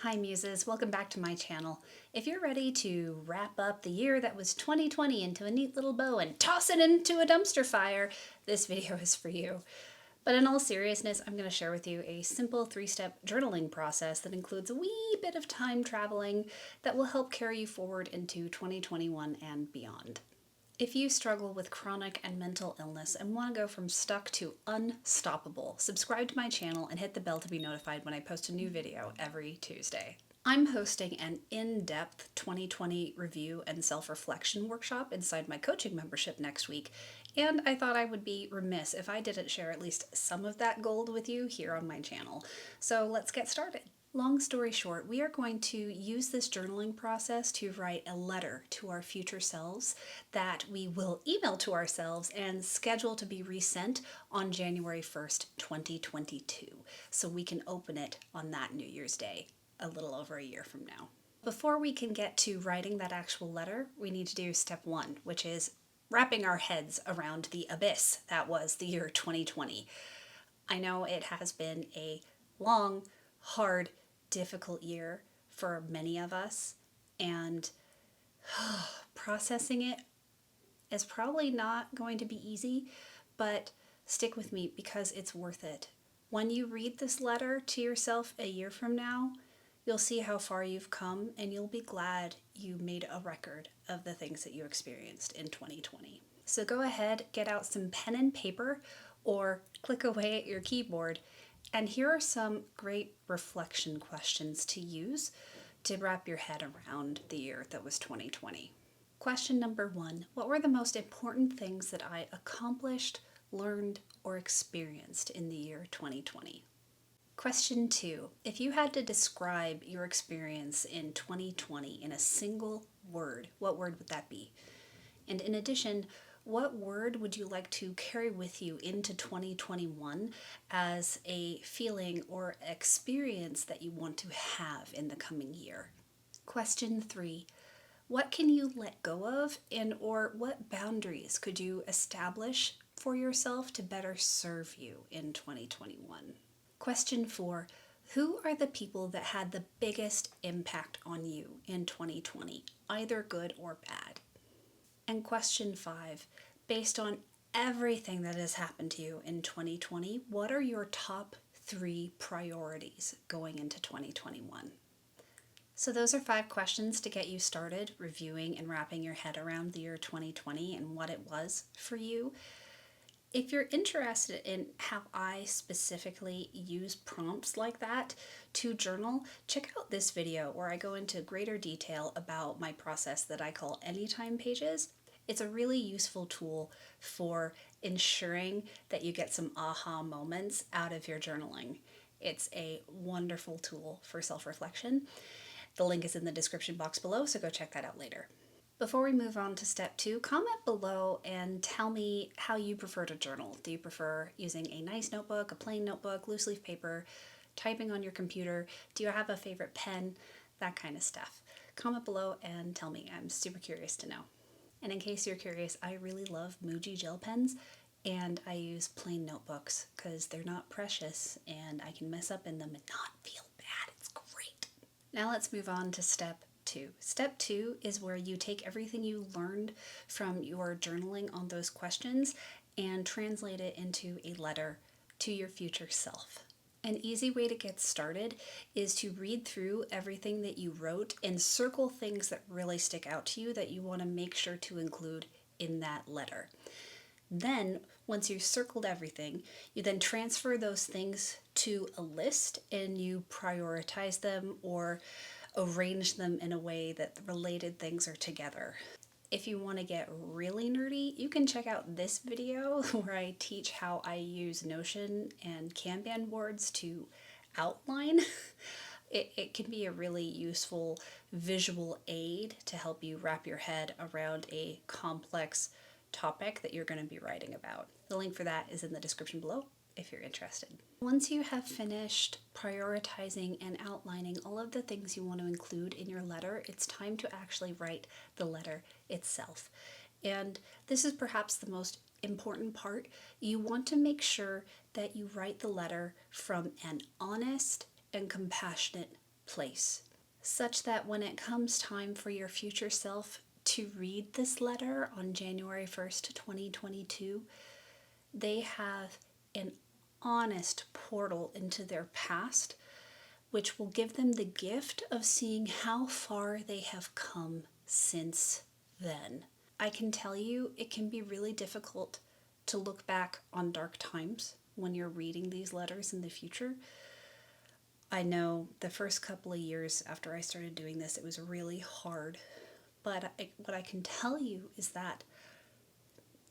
Hi Muses, welcome back to my channel. If you're ready to wrap up the year that was 2020 into a neat little bow and toss it into a dumpster fire, this video is for you. But in all seriousness, I'm going to share with you a simple 3-step journaling process that includes a wee bit of time traveling that will help carry you forward into 2021 and beyond. If you struggle with chronic and mental illness and want to go from stuck to unstoppable, subscribe to my channel and hit the bell to be notified when I post a new video every Tuesday. I'm hosting an in-depth 2020 review and self-reflection workshop inside my coaching membership next week, and I thought I would be remiss if I didn't share at least some of that gold with you here on my channel. So let's get started. Long story short, we are going to use this journaling process to write a letter to our future selves that we will email to ourselves and schedule to be resent on January 1st, 2022. So we can open it on that New Year's Day, a little over a year from now. Before we can get to writing that actual letter, we need to do step 1, which is wrapping our heads around the abyss that was the year 2020. I know it has been a long, hard, difficult year for many of us, and processing it is probably not going to be easy, but stick with me because it's worth it. When you read this letter to yourself a year from now, you'll see how far you've come and you'll be glad you made a record of the things that you experienced in 2020. So go ahead, get out some pen and paper or click away at your keyboard. And here are some great reflection questions to use to wrap your head around the year that was 2020. Question number 1, what were the most important things that I accomplished, learned, or experienced in the year 2020? Question 2, if you had to describe your experience in 2020 in a single word, what word would that be? And in addition, what word would you like to carry with you into 2021 as a feeling or experience that you want to have in the coming year? Question 3. What can you let go of, and or what boundaries could you establish for yourself to better serve you in 2021? Question 4. Who are the people that had the biggest impact on you in 2020, either good or bad? And question 5, based on everything that has happened to you in 2020, what are your top 3 priorities going into 2021? So those are 5 questions to get you started reviewing and wrapping your head around the year 2020 and what it was for you. If you're interested in how I specifically use prompts like that to journal, check out this video where I go into greater detail about my process that I call Anytime Pages. It's a really useful tool for ensuring that you get some aha moments out of your journaling. It's a wonderful tool for self-reflection. The link is in the description box below, so go check that out later. Before we move on to step 2, comment below and tell me how you prefer to journal. Do you prefer using a nice notebook, a plain notebook, loose leaf paper, typing on your computer? Do you have a favorite pen? That kind of stuff. Comment below and tell me. I'm super curious to know. And in case you're curious, I really love Muji gel pens, and I use plain notebooks because they're not precious and I can mess up in them and not feel bad. It's great. Now let's move on to step 2. Step 2 is where you take everything you learned from your journaling on those questions and translate it into a letter to your future self. An easy way to get started is to read through everything that you wrote and circle things that really stick out to you that you want to make sure to include in that letter. Then, once you've circled everything, you then transfer those things to a list and you prioritize them or arrange them in a way that the related things are together. If you want to get really nerdy, you can check out this video where I teach how I use Notion and Kanban boards to outline. It can be a really useful visual aid to help you wrap your head around a complex topic that you're going to be writing about. The link for that is in the description below if you're interested. Once you have finished prioritizing and outlining all of the things you want to include in your letter, it's time to actually write the letter itself. And this is perhaps the most important part. You want to make sure that you write the letter from an honest and compassionate place, such that when it comes time for your future self to read this letter on January 1st, 2022, they have an honest portal into their past, which will give them the gift of seeing how far they have come since then. I can tell you it can be really difficult to look back on dark times when you're reading these letters in the future. I know the first couple of years after I started doing this, it was really hard. But what I can tell you is that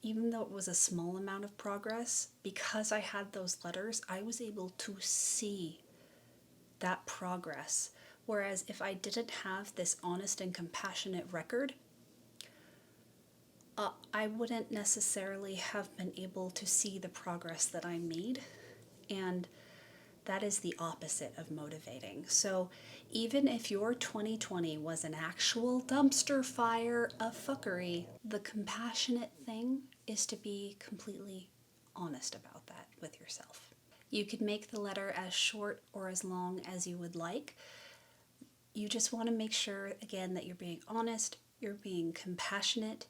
even though it was a small amount of progress, because I had those letters, I was able to see that progress. Whereas if I didn't have this honest and compassionate record, I wouldn't necessarily have been able to see the progress that I made. And that is the opposite of motivating. So even if your 2020 was an actual dumpster fire of fuckery, the compassionate thing is to be completely honest about that with yourself. You could make the letter as short or as long as you would like. You just want to make sure, again, that you're being honest, you're being compassionate,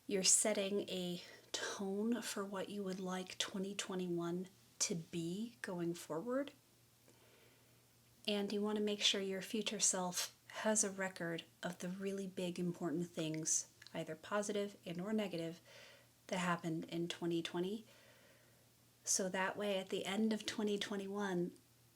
you're setting a tone for what you would like 2021 to be going forward. And you want to make sure your future self has a record of the really big important things, either positive and or negative, that happened in 2020. So that way at the end of 2021,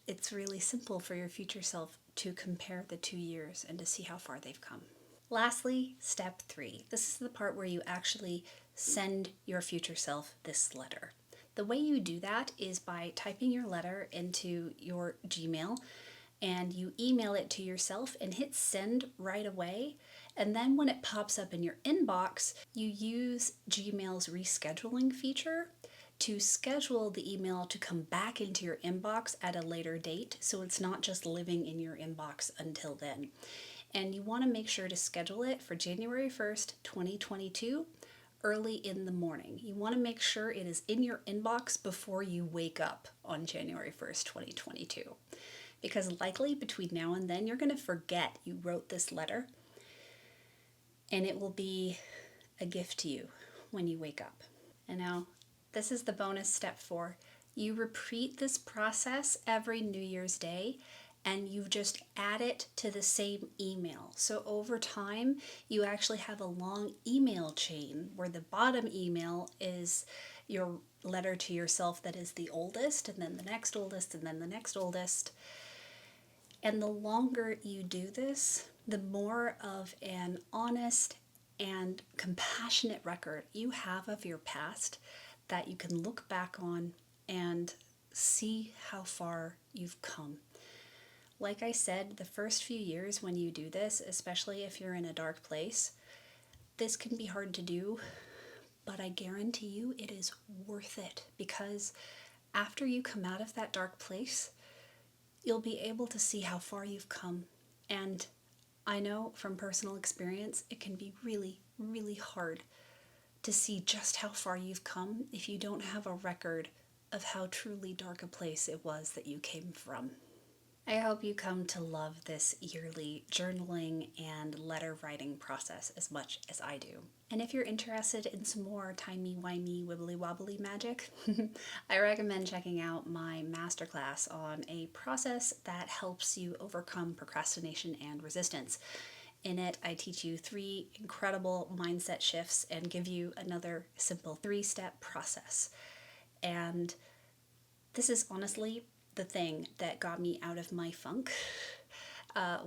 it's really simple for your future self to compare the 2 years and to see how far they've come. Lastly, step 3. This is the part where you actually send your future self this letter. The way you do that is by typing your letter into your Gmail, and you email it to yourself and hit send right away. And then when it pops up in your inbox, you use Gmail's rescheduling feature to schedule the email to come back into your inbox at a later date, so it's not just living in your inbox until then. And you want to make sure to schedule it for January 1st, 2022, early in the morning. You want to make sure it is in your inbox before you wake up on January 1st, 2022. Because likely between now and then, you're going to forget you wrote this letter, and it will be a gift to you when you wake up. And now, this is the bonus step 4. You repeat this process every New Year's Day, and you just add it to the same email. So over time, you actually have a long email chain where the bottom email is your letter to yourself that is the oldest, and then the next oldest, and then the next oldest. And the longer you do this, the more of an honest and compassionate record you have of your past that you can look back on and see how far you've come. Like I said, the first few years when you do this, especially if you're in a dark place, this can be hard to do, but I guarantee you it is worth it, because after you come out of that dark place, you'll be able to see how far you've come. And I know from personal experience, it can be really, really hard to see just how far you've come if you don't have a record of how truly dark a place it was that you came from. I hope you come to love this yearly journaling and letter writing process as much as I do. And if you're interested in some more timey, wimey, wibbly wobbly magic, I recommend checking out my masterclass on a process that helps you overcome procrastination and resistance. In it, I teach you 3 incredible mindset shifts and give you another simple 3-step process. And this is honestly the thing that got me out of my funk.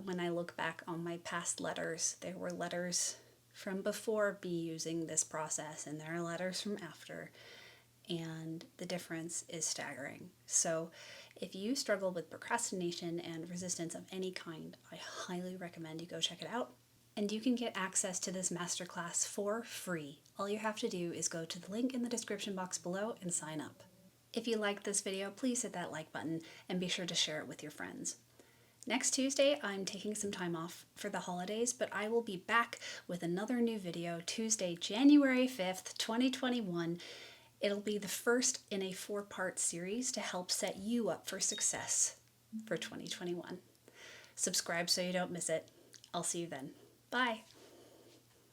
When I look back on my past letters, there were letters from before me using this process, and there are letters from after, and the difference is staggering. So if you struggle with procrastination and resistance of any kind, I highly recommend you go check it out. And you can get access to this masterclass for free. All you have to do is go to the link in the description box below and sign up. If you liked this video, please hit that like button and be sure to share it with your friends. Next Tuesday, I'm taking some time off for the holidays, but I will be back with another new video Tuesday, January 5th, 2021. It'll be the first in a 4-part series to help set you up for success for 2021. Subscribe so you don't miss it. I'll see you then. Bye.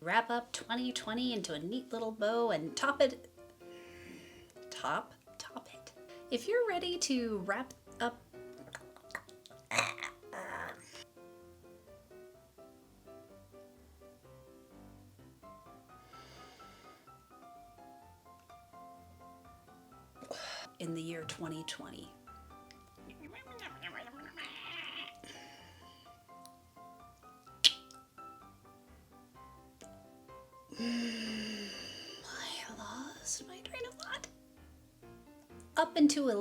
Wrap up 2020 into a neat little bow and top it. Top it. If you're ready to wrap up. In the year 2020. I lost my train of thought. Up into a